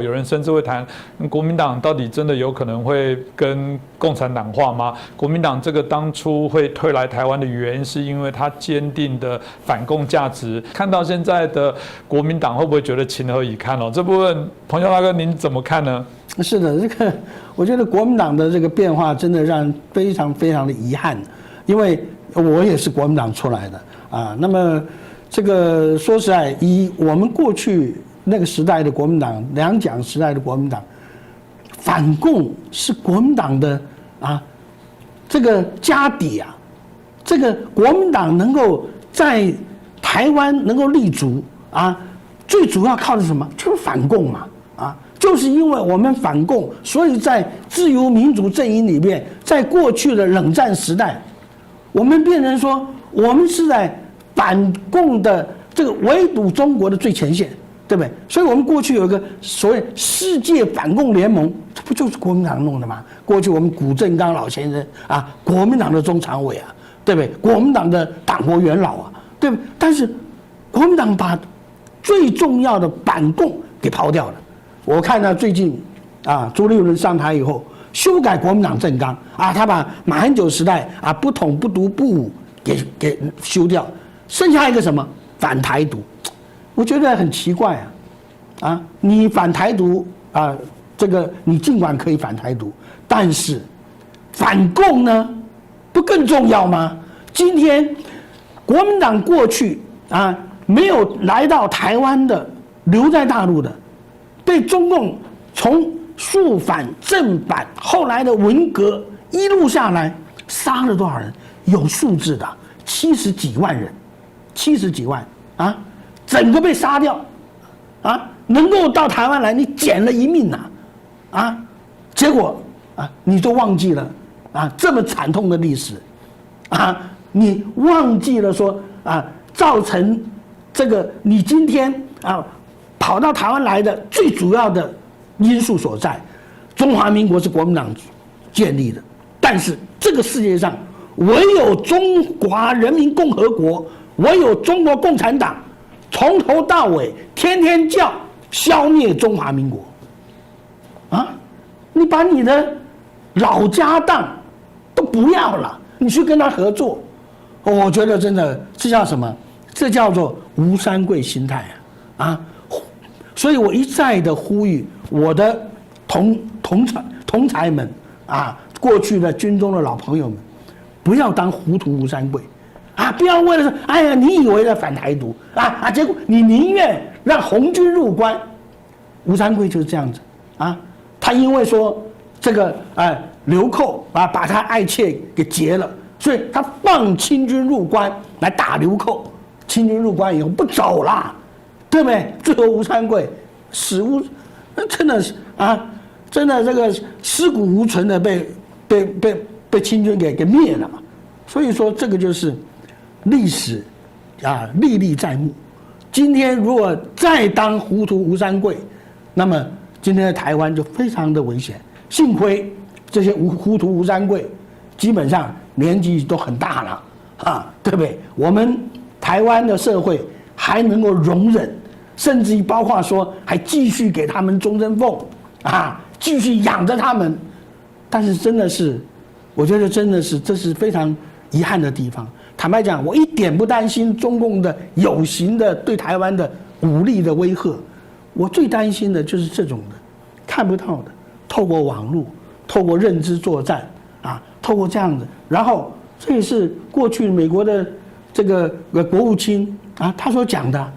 有人甚至会谈，国民党到底真的有可能会跟共产党化吗？国民党这个当初会退来台湾的原因，是因为它坚定的反共价值。看到现在的国民党，会不会觉得情何以堪哦？这部分，彭雄大哥您怎么看呢？是的，我觉得国民党的这个变化真的让人非常非常的遗憾，因为我也是国民党出来的啊。那么这个说实在，以我们过去那个时代的国民党，两蒋时代的国民党，反共是国民党的这个家底啊。这个国民党能够在台湾能够立足最主要靠的是什么？就是反共嘛就是因为我们反共，所以在自由民主阵营里面，在过去的冷战时代，我们变成说我们是在反共的这个围堵中国的最前线。对不对？所以我们过去有一个所谓世界反共联盟，这不就是国民党弄的吗？过去我们古正刚老先生国民党的中常委对不对？国民党的党国元老对不对？但是国民党把最重要的反共给抛掉了。我看到最近朱立伦上台以后，修改国民党政纲他把马英九时代不统不独不武给修掉，剩下一个什么反台独。我觉得很奇怪你反台独这个你尽管可以反台独，但是反共呢，不更重要吗？今天国民党过去没有来到台湾的，留在大陆的，被中共从肃反、正反，后来的文革一路下来，杀了多少人？有数字的，70几万人，70几万整个被杀掉，能够到台湾来，你捡了一命结果你都忘记了这么惨痛的历史你忘记了说造成这个你今天跑到台湾来的最主要的因素所在。中华民国是国民党建立的，但是这个世界上唯有中华人民共和国，唯有中国共产党。从头到尾天天叫消灭中华民国你把你的老家当都不要了，你去跟他合作，我觉得真的这叫什么？这叫做吴三桂心态所以我一再的呼吁我的同才们过去的军中的老朋友们，不要当糊涂吴三桂。不要为了说，哎呀，你以为在反台独结果你宁愿让红军入关。吴三桂就是这样子他因为说这个流寇把他爱妾给劫了，所以他放清军入关来打流寇。清军入关以后不走啦，对不对？最后吴三桂死无，真的是真的这个尸骨无存的被清军给灭了嘛。所以说这个就是历史历历在目。今天如果再当糊涂吴三桂，那么今天的台湾就非常的危险。幸亏这些糊涂吴三桂基本上年纪都很大了对不对？我们台湾的社会还能够容忍，甚至于包括说还继续给他们终身俸继续养着他们。但是真的是，我觉得真的是这是非常遗憾的地方。坦白讲，我一点不担心中共的有形的对台湾的武力的威吓，我最担心的就是这种的看不到的，透过网络，透过认知作战透过这样子。然后这也是过去美国的这个国务卿他所讲的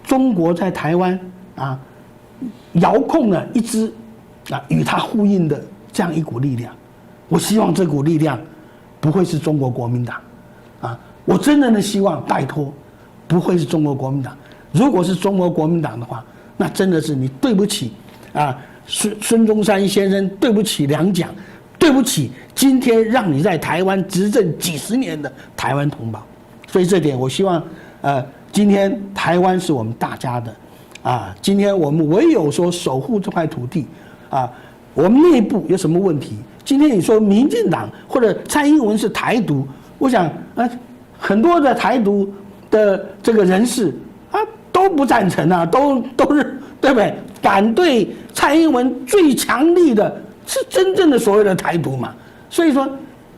中国在台湾遥控了一支与他呼应的这样一股力量。我希望这股力量不会是中国国民党我真的希望拜托不会是中国国民党。如果是中国国民党的话，那真的是你对不起孙中山先生，对不起两蒋，对不起今天让你在台湾执政几十年的台湾同胞。所以这点我希望今天台湾是我们大家的今天我们唯有说守护这块土地我们内部有什么问题？今天你说民进党或者蔡英文是台独，我想很多的台独的这个人士都都不赞成啊，都是对不对？反对蔡英文最强力的是真正的所谓的台独嘛。所以说，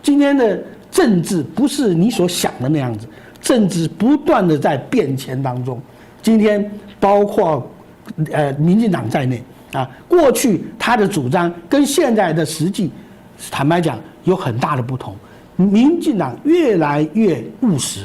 今天的政治不是你所想的那样子，政治不断的在变迁当中。今天包括民进党在内啊，过去他的主张跟现在的实际，坦白讲有很大的不同。民进党越来越务实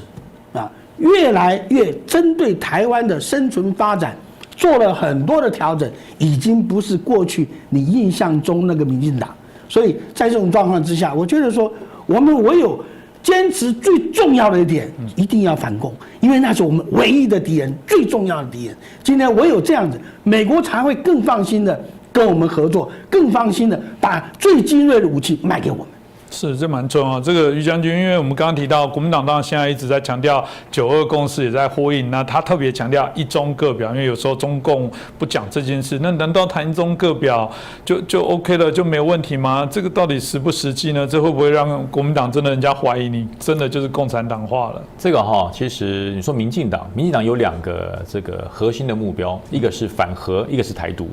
啊，越来越针对台湾的生存发展做了很多的调整，已经不是过去你印象中那个民进党。所以在这种状况之下，我觉得说我们唯有坚持最重要的一点，一定要反共，因为那是我们唯一的敌人，最重要的敌人。今天唯有这样子，美国才会更放心的跟我们合作，更放心的把最精锐的武器卖给我们。是，这蛮重要。这个于将军，因为我们刚刚提到，国民党当然现在一直在强调9·2共识，也在呼应。那他特别强调一中各表，因为有时候中共不讲这件事，那难道谈一中各表就 OK 了，就没有问题吗？这个到底实不实际呢？这会不会让国民党真的人家怀疑你真的就是共产党化了？这个其实你说民进党有2个这个核心的目标，一个是反核，一个是台独。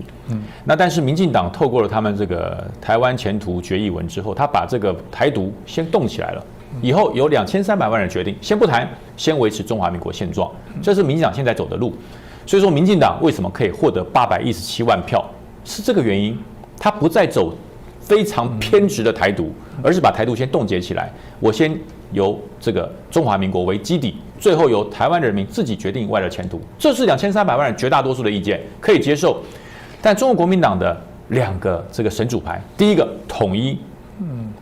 那但是民进党透过了他们这个台湾前途决议文之后，他把这个台独先动起来了，以后有2300万人决定先不谈，先维持中华民国现状，这是民进党现在走的路。所以说，民进党为什么可以获得817万票，是这个原因，他不再走非常偏执的台独，而是把台独先冻结起来，我先由这个中华民国为基底，最后由台湾人民自己决定未来的前途，这是2300万人绝大多数的意见，可以接受。但中国国民党的2个这个神主牌，第一个统一。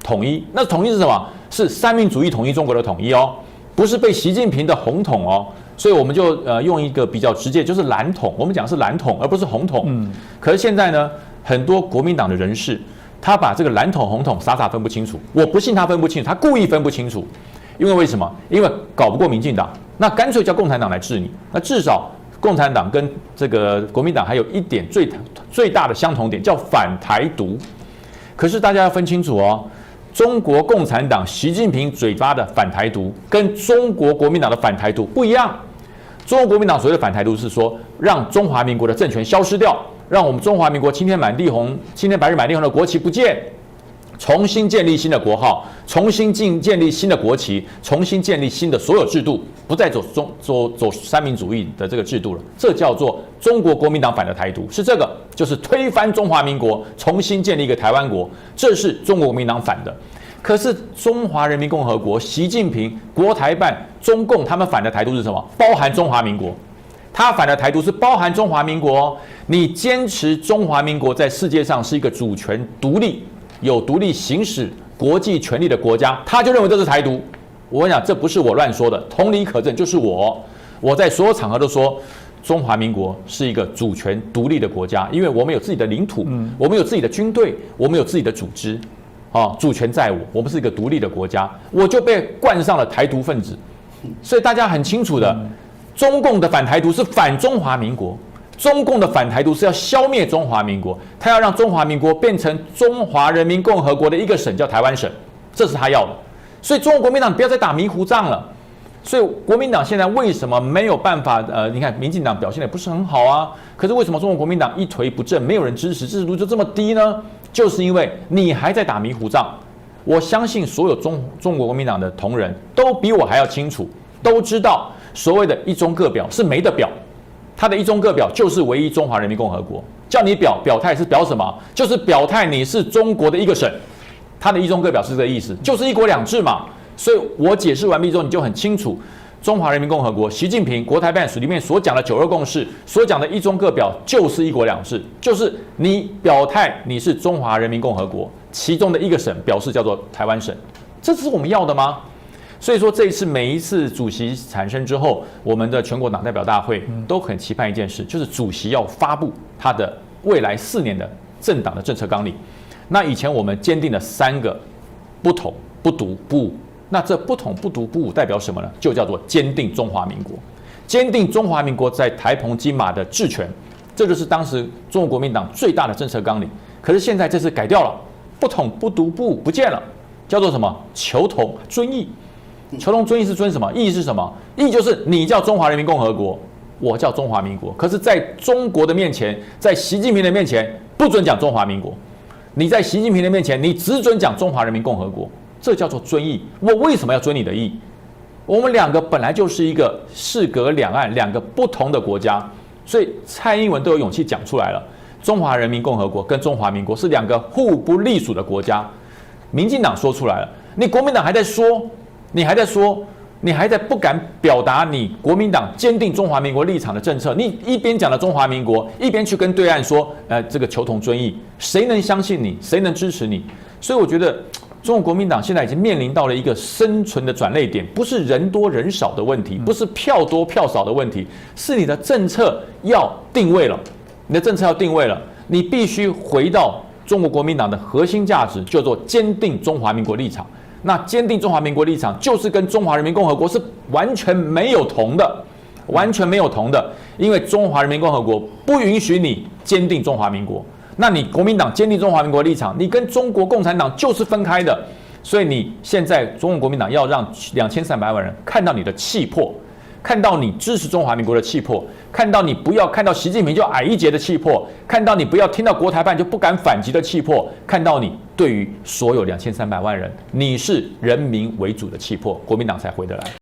统一，那统一是什么？是三民主义统一中国的统一哦，不是被习近平的红统哦。所以我们就用一个比较直接，就是蓝统。我们讲是蓝统，而不是红统。可是现在呢，很多国民党的人士，他把这个蓝统红统傻分不清楚。我不信他分不清楚，他故意分不清楚。因为什么？因为搞不过民进党，那干脆叫共产党来治你。那至少共产党跟这个国民党还有一点最大的相同点，叫反台独。可是大家要分清楚哦，中国共产党习近平嘴巴的反台独跟中国国民党的反台独不一样。中国国民党所谓的反台独是说，让中华民国的政权消失掉，让我们中华民国青天白日满地红的国旗不见，重新建立新的国号，重新建立新的国旗，重新建立新的所有制度，不再走三民主义的这个制度了。这叫做中国国民党反的台独，是这个，就是推翻中华民国，重新建立一个台湾国，这是中国国民党反的。可是中华人民共和国、习近平、国台办、中共他们反的台独是什么？包含中华民国。他反的台独是包含中华民国哦。你坚持中华民国在世界上是一个主权独立、有独立行使国际权力的国家，他就认为这是台独。我跟你讲，这不是我乱说的，同理可证，就是我在所有场合都说，中华民国是一个主权独立的国家，因为我们有自己的领土，我们有自己的军队，我们有自己的组织。主权在我们是一个独立的国家，我就被冠上了台独分子。所以大家很清楚的，中共的反台独是反中华民国，中共的反台独是要消灭中华民国，他要让中华民国变成中华人民共和国的一个省，叫台湾省，这是他要的。所以中国国民党不要再打迷糊仗了。所以国民党现在为什么没有办法？你看民进党表现得也不是很好啊，可是为什么中国国民党一蹶不振，没有人支持，支持度就这么低呢？就是因为你还在打迷糊仗。我相信所有中国国民党的同仁都比我还要清楚，都知道所谓的一中各表是没得表，他的一中各表就是唯一中华人民共和国，叫你表态是表什么？就是表态你是中国的一个省，他的一中各表是这个意思，就是一国两制嘛。所以我解释完毕之后，你就很清楚，中华人民共和国习近平国台办里面所讲的9·2共识，所讲的一中各表就是一国两制，就是你表态你是中华人民共和国其中的一个省，表示叫做台湾省，这是我们要的吗？所以说这一次每一次主席产生之后，我们的全国党代表大会都很期盼一件事，就是主席要发布他的未来4年的政党的政策纲领。那以前我们坚定了3个不统、不独、不武。那这不统、不独、不武代表什么呢？就叫做坚定中华民国，坚定中华民国在台澎金马的治权，这就是当时中国国民党最大的政策纲领。可是现在这次改掉了，不统、不独、不武不见了，叫做什么？求同尊异。求同尊异是尊什么？异是什么？异就是你叫中华人民共和国，我叫中华民国，可是在中国的面前，在习近平的面前，不准讲中华民国。你在习近平的面前，你只准讲中华人民共和国，这叫做尊意。我为什么要尊你的意？我们两个本来就是一个事隔两岸两个不同的国家，所以蔡英文都有勇气讲出来了。中华人民共和国跟中华民国是两个互不隶属的国家。民进党说出来了，你国民党还在说，你还在不敢表达你国民党坚定中华民国立场的政策。你一边讲了中华民国，一边去跟对岸说，这个求同尊异，谁能相信你？谁能支持你？所以我觉得，中国国民党现在已经面临到了一个生存的转捩点，不是人多人少的问题，不是票多票少的问题，是你的政策要定位了。你的政策要定位了，你必须回到中国国民党的核心价值，叫做坚定中华民国立场。那坚定中华民国立场，就是跟中华人民共和国是完全没有同的，完全没有同的。因为中华人民共和国不允许你坚定中华民国，那你国民党坚定中华民国立场，你跟中国共产党就是分开的。所以你现在中国国民党要让2300万人看到你的气魄，看到你支持中华民国的气魄，看到你不要看到习近平就矮一截的气魄，看到你不要听到国台办就不敢反击的气魄，看到你对于所有2300万人，你是人民为主的气魄，国民党才回得来。